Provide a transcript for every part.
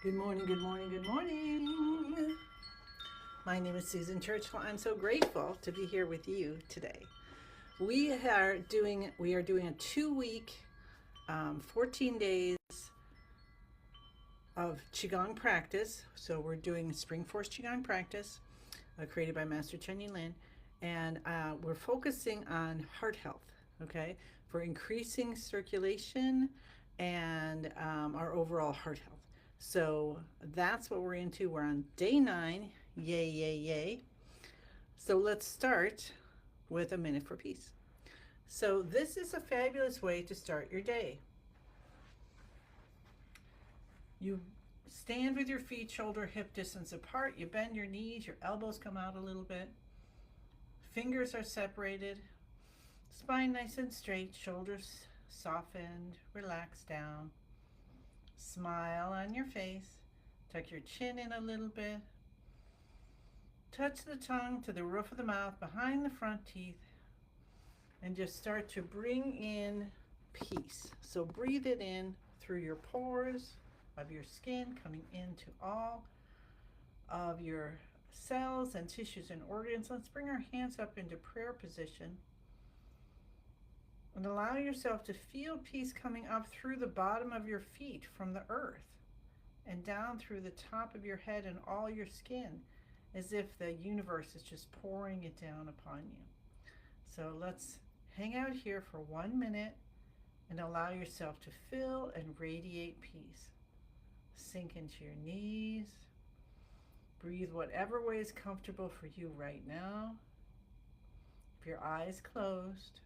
Good morning, good morning, good morning. My name is Susan Churchill. I'm so grateful to be here with you today. We are doing a 2 week, 14 days of Qigong practice. So we're doing Spring Force Qigong practice, created by Master Chen Yin Lin, and we're focusing on heart health. Okay, for increasing circulation and our overall heart health. So that's what we're into. We're on day 9. Yay, yay, yay. So let's start with a minute for peace. So, this is a fabulous way to start your day. You stand with your feet shoulder hip distance apart. You bend your knees, your elbows come out a little bit. Fingers are separated. Spine nice and straight, shoulders softened, relax down. Smile on your face. Tuck your chin in a little bit. Touch the tongue to the roof of the mouth behind the front teeth and just start to bring in peace. So breathe it in through your pores of your skin, coming into all of your cells and tissues and organs. Let's bring our hands up into prayer position and allow yourself to feel peace coming up through the bottom of your feet from the earth and down through the top of your head and all your skin, as if the universe is just pouring it down upon you. So let's hang out here for 1 minute and allow yourself to fill and radiate peace. Sink into your knees. Breathe whatever way is comfortable for you right now. If your eyes closed,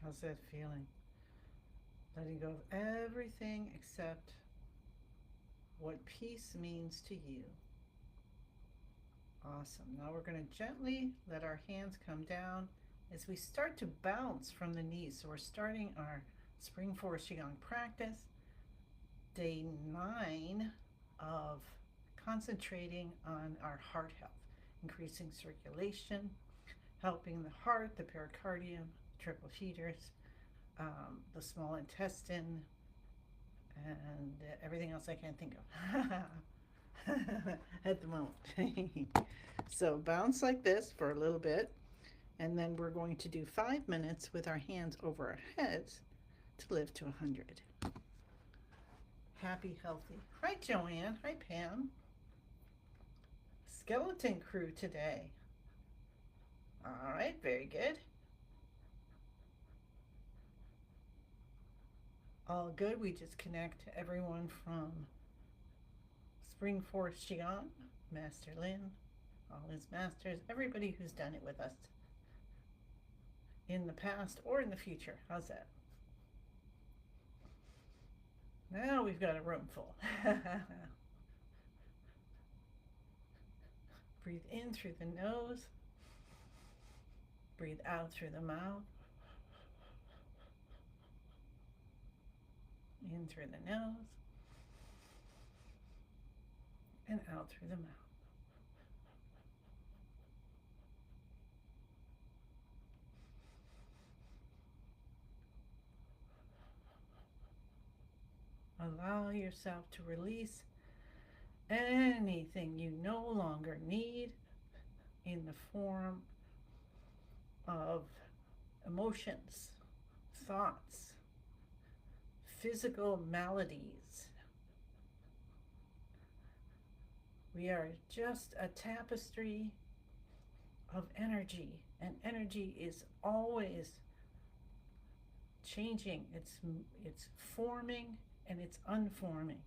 how's that feeling? Letting go of everything except what peace means to you. Awesome. Now we're going to gently let our hands come down as we start to bounce from the knees. So we're starting our Spring Force Qigong practice, day 9 of concentrating on our heart health, increasing circulation, helping the heart, the pericardium, triple feeders, the small intestine, and everything else I can't think of at the moment. So bounce like this for a little bit, and then we're going to do 5 minutes with our hands over our heads to live to 100. Happy, healthy. Hi, Joanne. Hi, Pam. Skeleton crew today. All right, very good. All good. We just connect to everyone from Spring Force Qigong, Master Lin, all his masters, everybody who's done it with us in the past or in the future. How's that? Now we've got a room full. Breathe in through the nose. Breathe out through the mouth. In through the nose. And out through the mouth. Allow yourself to release anything you no longer need in the form of emotions, thoughts, physical maladies, We are just a tapestry of energy, and energy is always changing. It's forming and it's unforming.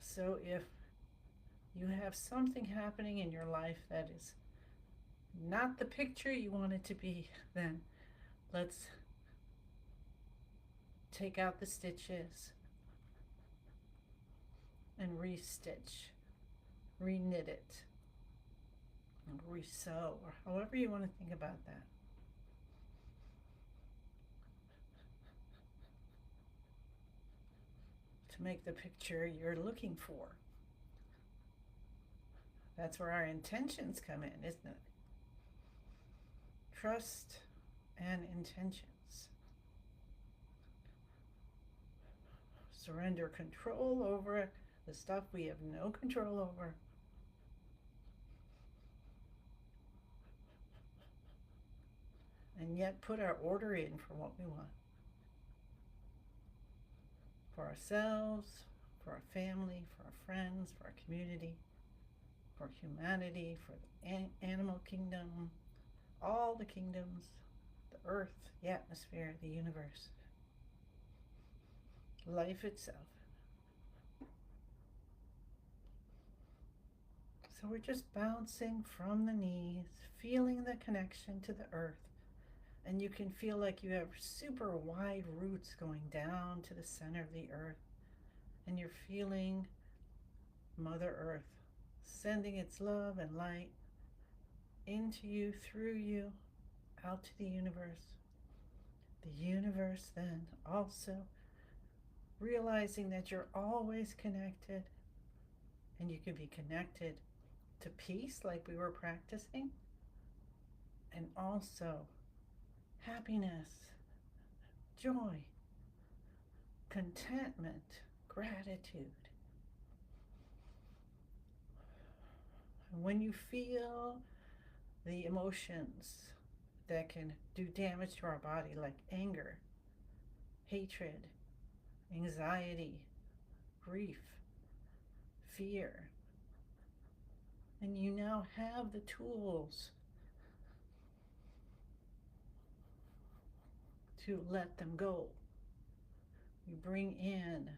So if you have something happening in your life that is not the picture you want it to be, then let's take out the stitches and restitch, reknit it, and resew, or however you want to think about that. To make the picture you're looking for. That's where our intentions come in, isn't it? Trust and intentions. Surrender control over the stuff we have no control over. And yet put our order in for what we want. For ourselves, for our family, for our friends, for our community, for humanity, for the animal kingdom, all the kingdoms, the earth, the atmosphere, the universe, life itself. So we're just bouncing from the knees, feeling the connection to the earth. And you can feel like you have super wide roots going down to the center of the earth. And you're feeling Mother Earth sending its love and light into you, through you, out to the universe. The universe then also realizing that you're always connected, and you can be connected to peace like we were practicing, and also happiness, joy, contentment, gratitude. And when you feel the emotions that can do damage to our body, like anger, hatred, anxiety, grief, fear, and you now have the tools to let them go. You bring in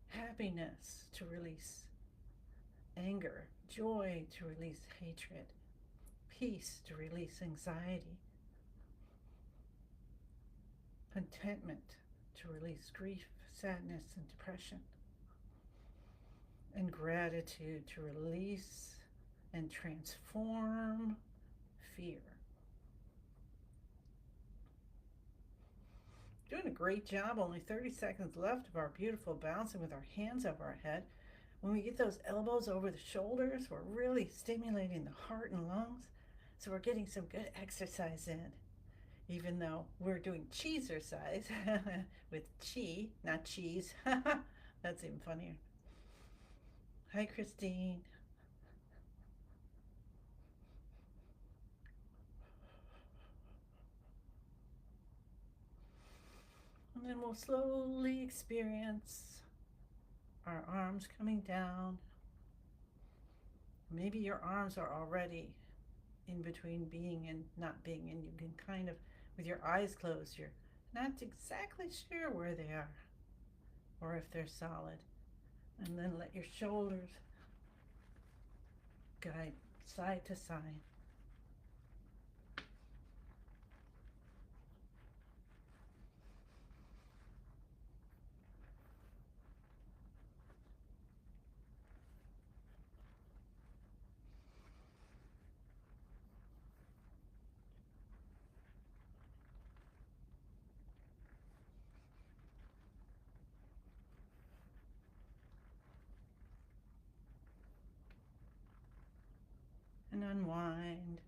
happiness to release anger, joy to release hatred, peace to release anxiety, contentment to release grief, sadness, and depression, and gratitude to release and transform fear. Doing a great job. Only 30 seconds left of our beautiful bouncing with our hands over our head. When we get those elbows over the shoulders, we're really stimulating the heart and lungs. So we're getting some good exercise in, even though we're doing cheesercise with chi, not cheese. That's even funnier. Hi, Christine. And then we'll slowly experience our arms coming down. Maybe your arms are already in between being and not being, and you can kind of, with your eyes closed, you're not exactly sure where they are or if they're solid. And then let your shoulders guide side to side. And unwind.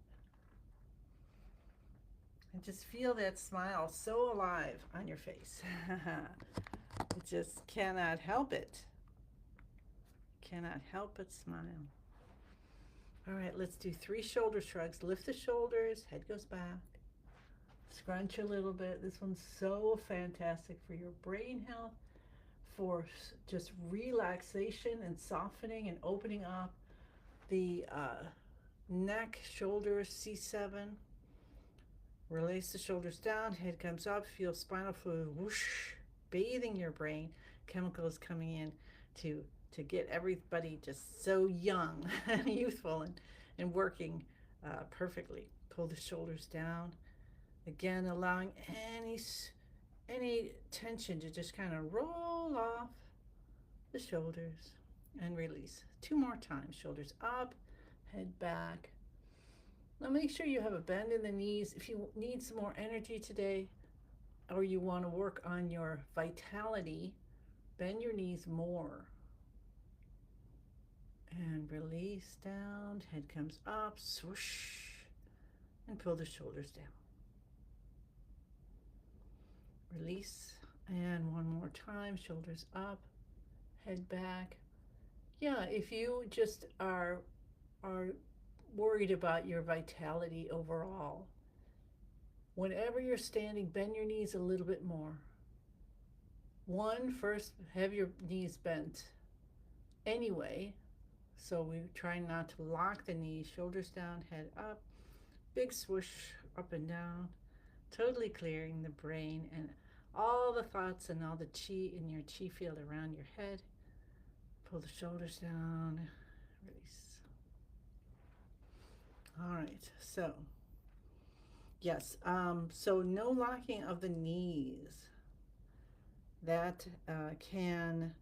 And just feel that smile so alive on your face. You just cannot help it. Cannot help but smile. All right, let's do 3 shoulder shrugs. Lift the shoulders, head goes back. Scrunch a little bit. This one's so fantastic for your brain health, for just relaxation and softening and opening up the neck, shoulders, C7. Release the shoulders down, head comes up, feel spinal fluid whoosh, bathing your brain. Chemicals coming in to get everybody just so young and youthful and working perfectly. Pull the shoulders down. Again, allowing any tension to just kind of roll off the shoulders and release. Two more times. Shoulders up, head back. Now make sure you have a bend in the knees. If you need some more energy today or you want to work on your vitality, bend your knees more. And release down, head comes up, swoosh, and pull the shoulders down. Release, and one more time, shoulders up, head back. Yeah, if you just are worried about your vitality overall, whenever you're standing, bend your knees a little bit more. First, have your knees bent anyway. So we try not to lock the knees, shoulders down, head up, big swoosh up and down, totally clearing the brain and all the thoughts and all the chi in your chi field around your head. Pull the shoulders down, release. All right, so yes, so no locking of the knees. That can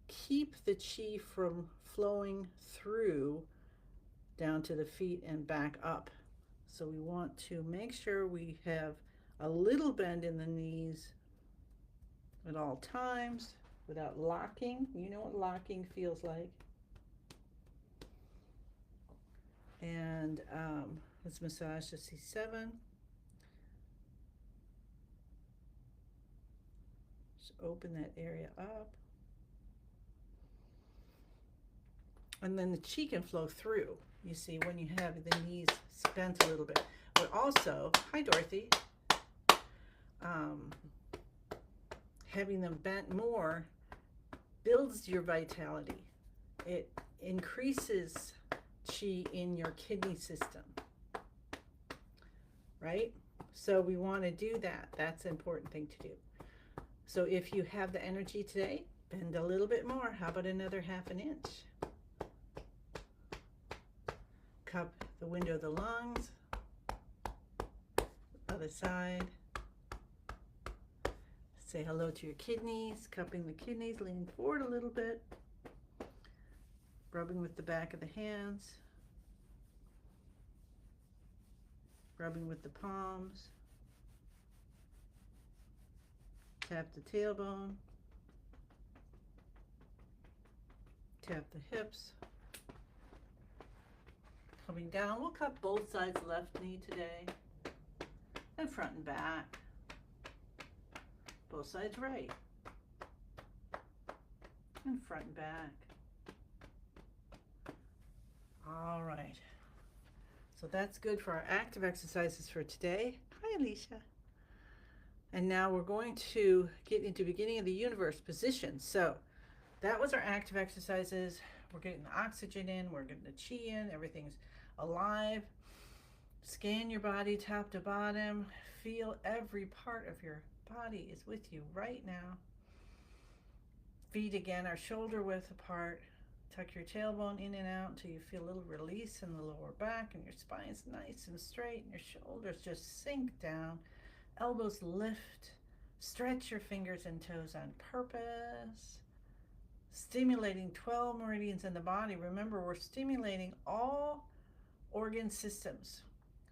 keep the chi from flowing through down to the feet and back up. So we want to make sure we have a little bend in the knees at all times without locking. You know what locking feels like. And let's massage the C7. Just open that area up. And then the chi can flow through, you see, when you have the knees bent a little bit. But also, hi Dorothy, having them bent more builds your vitality. It increases chi in your kidney system, right? So we want to do that. That's an important thing to do. So if you have the energy today, bend a little bit more. How about another ½ an inch? Cup the window of the lungs. Other side. Say hello to your kidneys, cupping the kidneys, leaning forward a little bit. Rubbing with the back of the hands. Rubbing with the palms. Tap the tailbone. Tap the hips. Coming down, we'll cup both sides left knee today. And front and back. Both sides right. And front and back. All right. So that's good for our active exercises for today. Hi, Alicia. And now we're going to get into beginning of the universe position. So that was our active exercises. We're getting the oxygen in, we're getting the chi in, everything's alive. Scan your body top to bottom. Feel every part of your body is with you right now. Feet again are shoulder width apart. Tuck your tailbone in and out until you feel a little release in the lower back and your spine's nice and straight and your shoulders just sink down. Elbows lift. Stretch your fingers and toes on purpose. Stimulating 12 meridians in the body. Remember, we're stimulating all organ systems.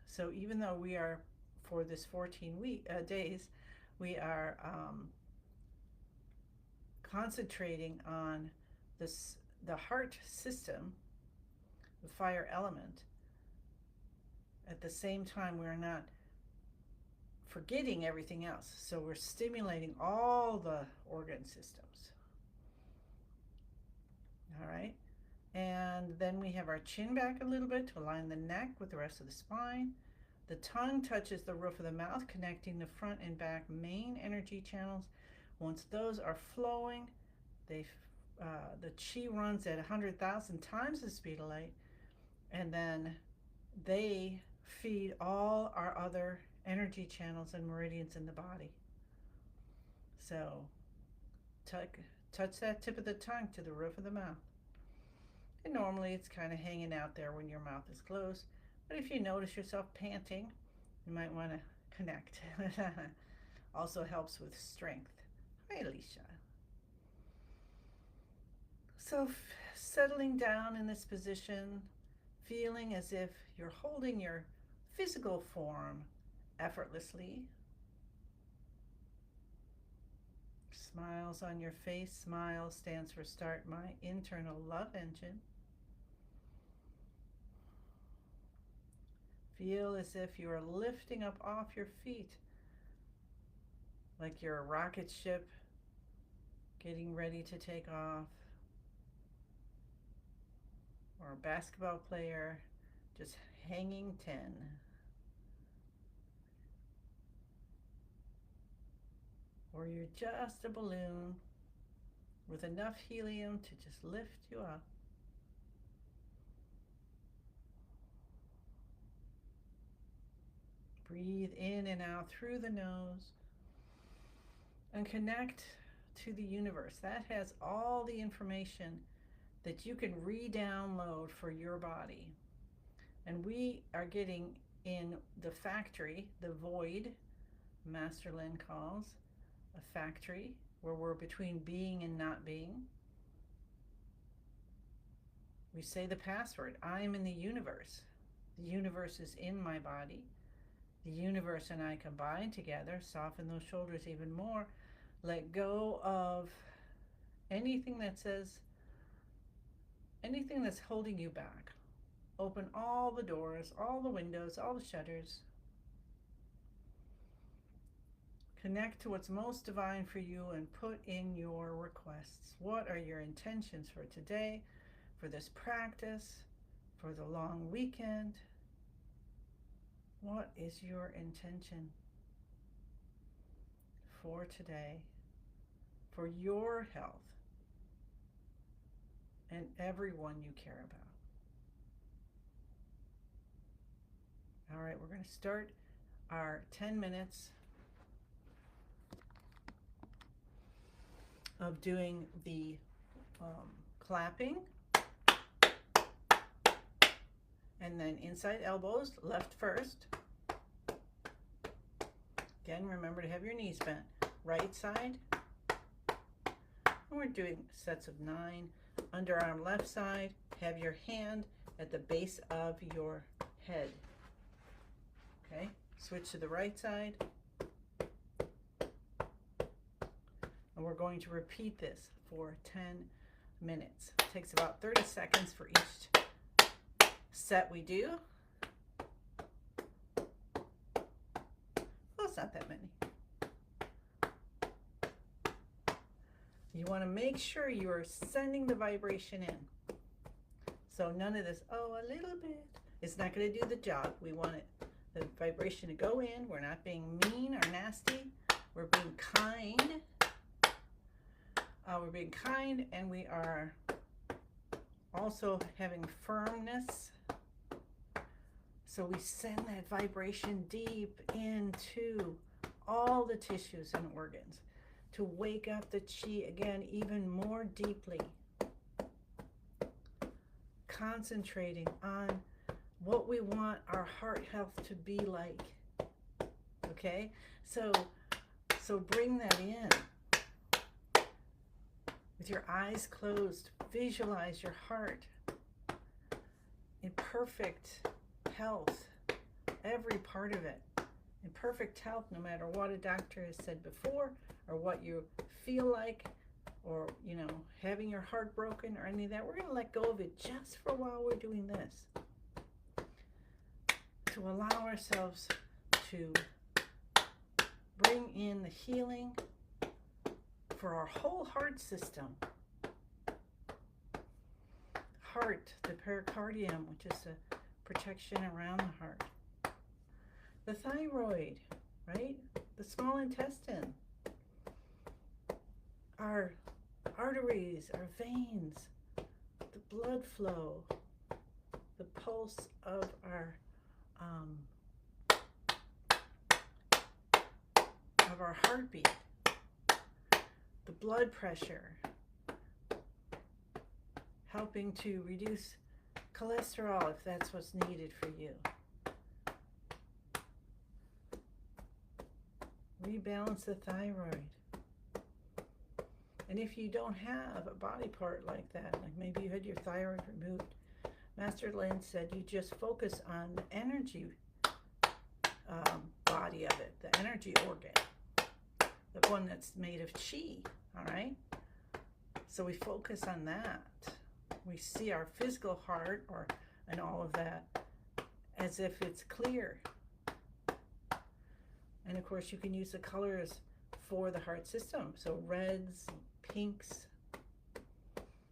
So even though we are, for this 14 days, we are concentrating on the heart system, the fire element. At the same time, we're not forgetting everything else. So we're stimulating all the organ systems. All right. And then we have our chin back a little bit to align the neck with the rest of the spine. The tongue touches the roof of the mouth, connecting the front and back main energy channels. Once those are flowing, They, the chi runs at 100,000 times the speed of light, and then they feed all our other energy channels and meridians in the body. So touch that tip of the tongue to the roof of the mouth. And normally it's kind of hanging out there when your mouth is closed. But if you notice yourself panting, you might want to connect. Also helps with strength. Hi, Alicia. So settling down in this position, feeling as if you're holding your physical form effortlessly. Smiles on your face. Smile stands for start my internal love engine. Feel as if you are lifting up off your feet, like you're a rocket ship getting ready to take off, or a basketball player just hanging 10. Or you're just a balloon with enough helium to just lift you up. Breathe in and out through the nose and connect to the universe. That has all the information that you can re-download for your body. And we are getting in the factory, the void, Master Lin calls a factory, where we're between being and not being. We say the password, I am in the universe. The universe is in my body. The universe and I combine together, soften those shoulders even more, let go of anything that says, anything that's holding you back. Open all the doors, all the windows, all the shutters. Connect to what's most divine for you and put in your requests. What are your intentions for today, for this practice, for the long weekend? What is your intention for today, for your health and everyone you care about? All right, we're going to start our 10 minutes of doing the clapping, and then inside elbows, left first. Again, remember to have your knees bent. Right side. And we're doing sets of 9. Underarm left side. Have your hand at the base of your head. Okay, switch to the right side. And we're going to repeat this for 10 minutes. It takes about 30 seconds for each set we do. Well, it's not that many. You want to make sure you are sending the vibration in. So none of this, oh, a little bit. It's not going to do the job. We want the vibration to go in. We're not being mean or nasty. We're being kind. We're being kind, and we are also having firmness. So we send that vibration deep into all the tissues and organs to wake up the chi again even more deeply. Concentrating on what we want our heart health to be like. Okay? So bring that in. With your eyes closed, visualize your heart in perfect health, every part of it. In perfect health, no matter what a doctor has said before, or what you feel like, or, having your heart broken or any of that. We're going to let go of it just for a while we're doing this. To allow ourselves to bring in the healing for our whole heart system. Heart, the pericardium, which is a protection around the heart. The thyroid, right? The small intestine. Our arteries, our veins, the blood flow, the pulse of um, our heartbeat, the blood pressure, helping to reduce cholesterol if that's what's needed for you. Rebalance the thyroid. And if you don't have a body part like that, like maybe you had your thyroid removed, Master Lin said you just focus on the energy body of it, the energy organ, the one that's made of chi, all right? So we focus on that. We see our physical heart and all of that as if it's clear. And of course you can use the colors for the heart system. So reds, pinks.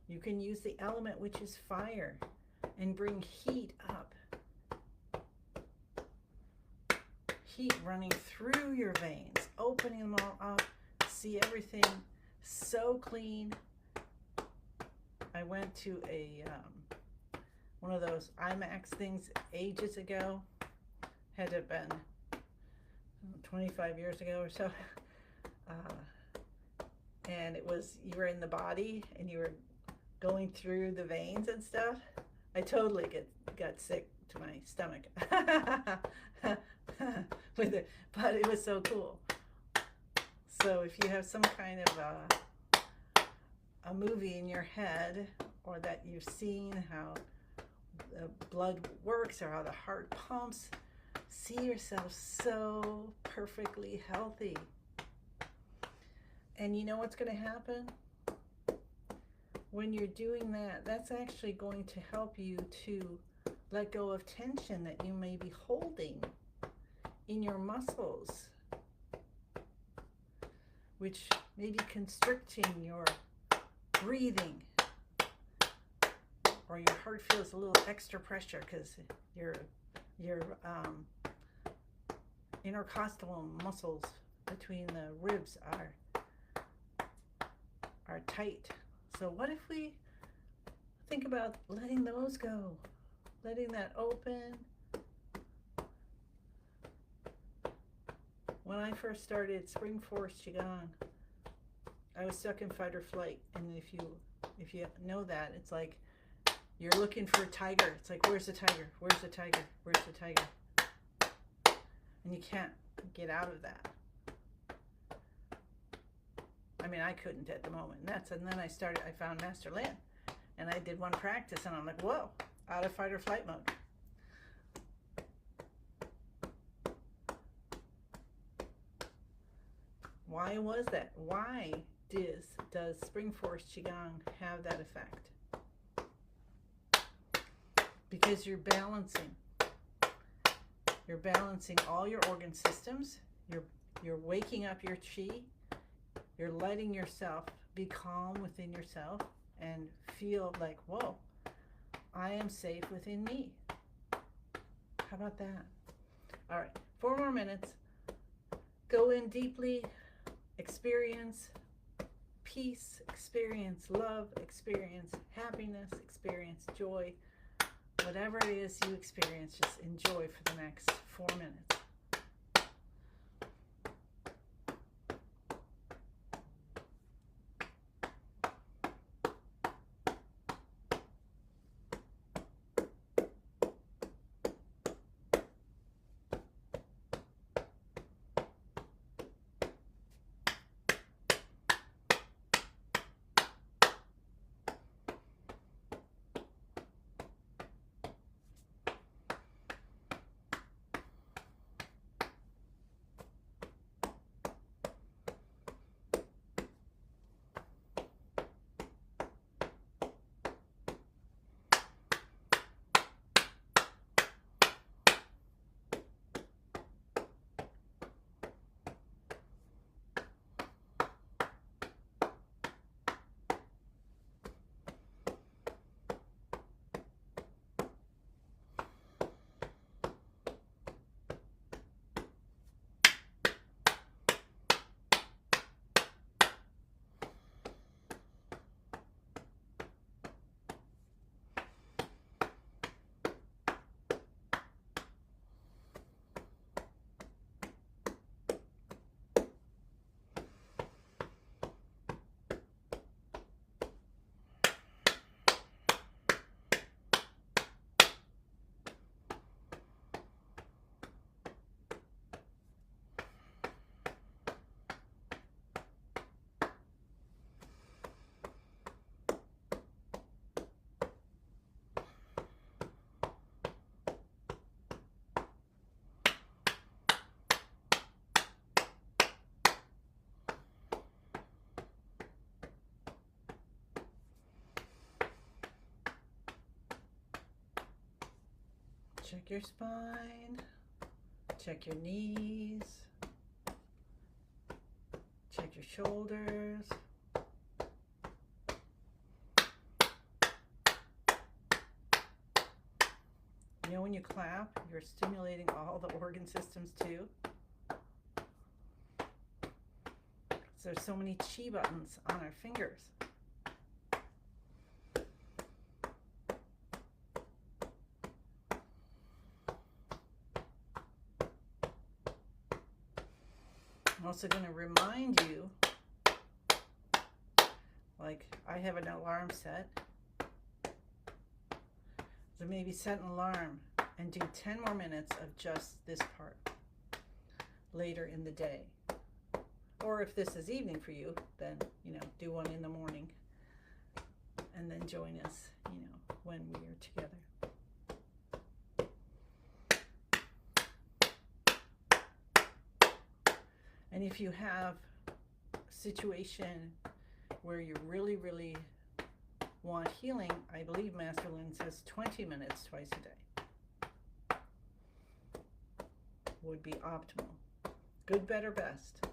You can use the element, which is fire, and bring heat up. Heat running through your veins, opening them all up. See everything so clean. I went to one of those IMAX things ages ago. Had to have been 25 years ago or so. And it was, you were in the body and you were going through the veins and stuff. I totally got sick to my stomach with it, but it was so cool. So if you have some kind of a movie in your head, or that you've seen how the blood works or how the heart pumps, see yourself so perfectly healthy. And you know what's going to happen? When you're doing that, that's actually going to help you to let go of tension that you may be holding in your muscles, which may be constricting your breathing, or your heart feels a little extra pressure because your intercostal muscles between the ribs are tight. So what if we think about letting those go, letting that open? When I first started Spring Force Qigong, I was stuck in fight or flight. And if you know that, it's like you're looking for a tiger. It's like, where's the tiger? Where's the tiger? Where's the tiger? And you can't get out of that. I mean, I couldn't at the moment. And then I found Master Lin, and I did one practice, and I'm like, whoa, out of fight or flight mode. Why was that? Why does Spring Force Qigong have that effect? Because you're balancing. You're balancing all your organ systems. You're waking up your chi. You're letting yourself be calm within yourself and feel like, whoa, I am safe within me. How about that? All right, 4 more minutes. Go in deeply, experience peace, experience love, experience happiness, experience joy. Whatever it is you experience, just enjoy for the next 4 minutes. Check your spine, check your knees, check your shoulders. You know, when you clap, you're stimulating all the organ systems too. So there's so many chi buttons on our fingers. I'm also going to remind you, like I have an alarm set, so maybe set an alarm and do 10 more minutes of just this part later in the day. Or if this is evening for you, then, you know, do one in the morning and then join us, you know, when we are together. And if you have a situation where you really, really want healing, I believe Master Lin says 20 minutes twice a day would be optimal. Good, better, best.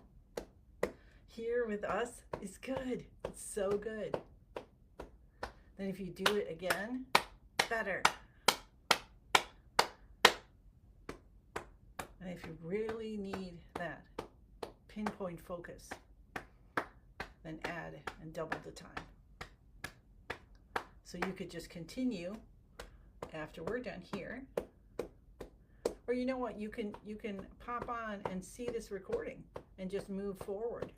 Here with us is good. It's so good. Then if you do it again, better. And if you really need that pinpoint focus, then add and double the time. So you could just continue after we're done here. Or you know what, you can pop on and see this recording and just move forward.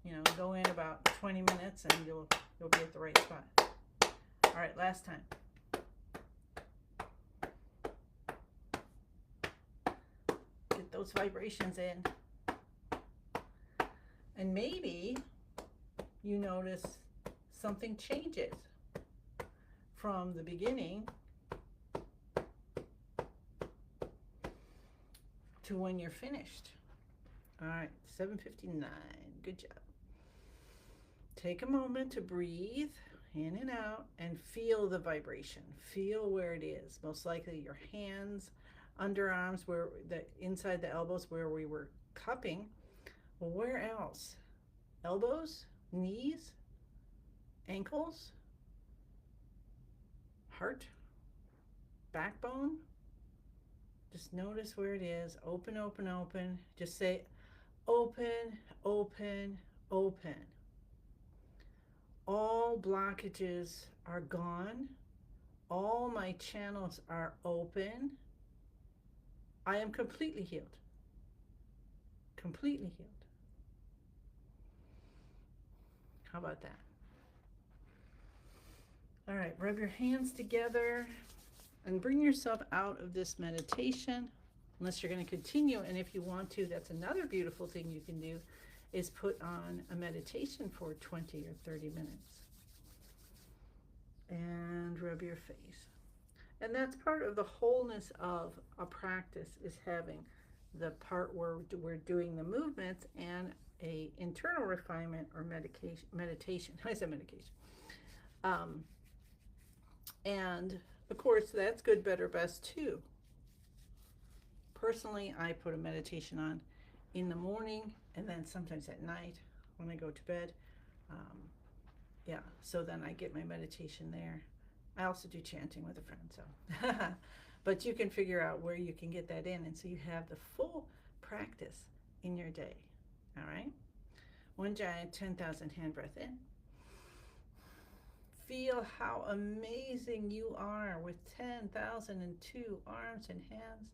You know, go in about 20 minutes and you'll be at the right spot. All right, last time. Get those vibrations in. And maybe you notice something changes from the beginning to when you're finished. All right, 7:59. Good job. Take a moment to breathe in and out and feel the vibration. Feel where it is. Most likely your hands, underarms, where the inside the elbows where we were cupping. Well, where else? Elbows, knees, ankles, heart, backbone. Just notice where it is. Open, open, open. Just say open, open, open. All blockages are gone. All my channels are open. I am completely healed. Completely healed. How about that? All right, rub your hands together and bring yourself out of this meditation, unless you're going to continue. And if you want to, that's another beautiful thing you can do, is put on a meditation for 20 or 30 minutes and rub your face. And that's part of the wholeness of a practice, is having the part where we're doing the movements and a internal refinement or meditation. I said medication. And of course, that's good, better, best too. Personally, I put a meditation on in the morning and then sometimes at night when I go to bed. Yeah, so then I get my meditation there. I also do chanting with a friend, so. But you can figure out where you can get that in, and so you have the full practice in your day. All right? One giant 10,000 hand breath in. Feel how amazing you are with 10,002 arms and hands.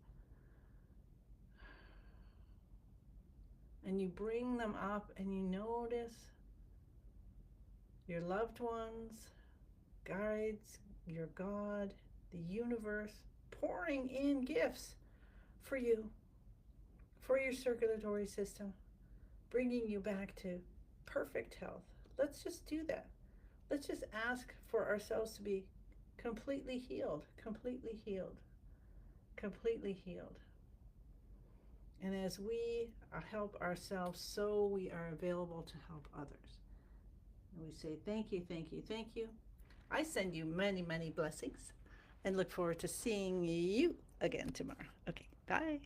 And you bring them up and you notice your loved ones, guides, your God, the universe, pouring in gifts for you, for your circulatory system, bringing you back to perfect health. Let's just do that. Let's just ask for ourselves to be completely healed, completely healed, completely healed. And as we help ourselves, so we are available to help others. And we say, thank you, thank you, thank you. I send you many, many blessings. and look forward to seeing you again tomorrow. Okay, bye.